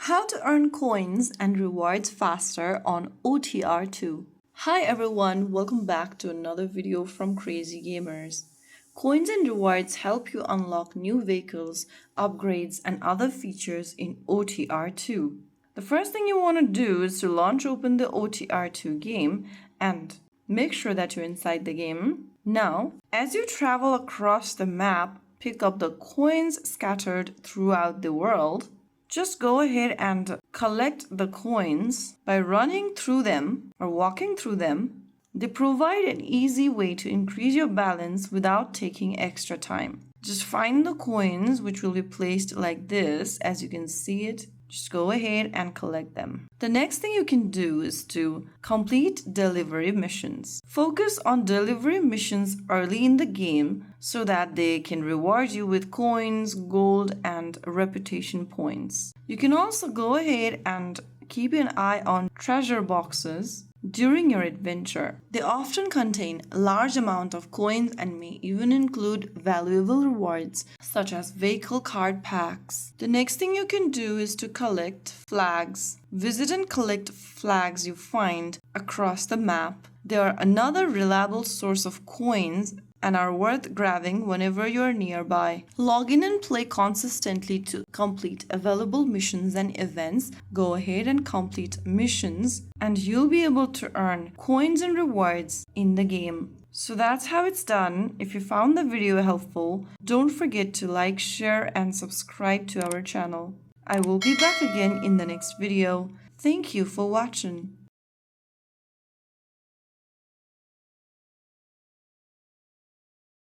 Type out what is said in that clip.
How to earn coins and rewards faster on OTR 2. Hi everyone, welcome back to another video from Crazy Gamers. Coins and rewards help you unlock new vehicles, upgrades, and other features in OTR 2. The first thing you want to do is to launch open the OTR 2 game and make sure that you're inside the game. Now, as you travel across the map, pick up the coins scattered throughout the world. Just go ahead and collect the coins by running through them or walking through them. They provide an easy way to increase your balance without taking extra time. Just find the coins which will be placed like this, as you can see it. Just go ahead and collect them. The next thing you can do is to complete delivery missions. Focus on delivery missions early in the game so that they can reward you with coins, gold, and reputation points. You can also go ahead and keep an eye on treasure boxes during your adventure. They often contain a large amount of coins and may even include valuable rewards such as vehicle card packs. The next thing you can do is to collect flags. Visit and collect flags you find across the map. They are another reliable source of coins and are worth grabbing whenever you are nearby. Log in and play consistently to complete available missions and events. Go ahead and complete missions and you'll be able to earn coins and rewards in the game. So that's how it's done. If you found the video helpful, don't forget to like, share, and subscribe to our channel. I will be back again in the next video. Thank you for watching.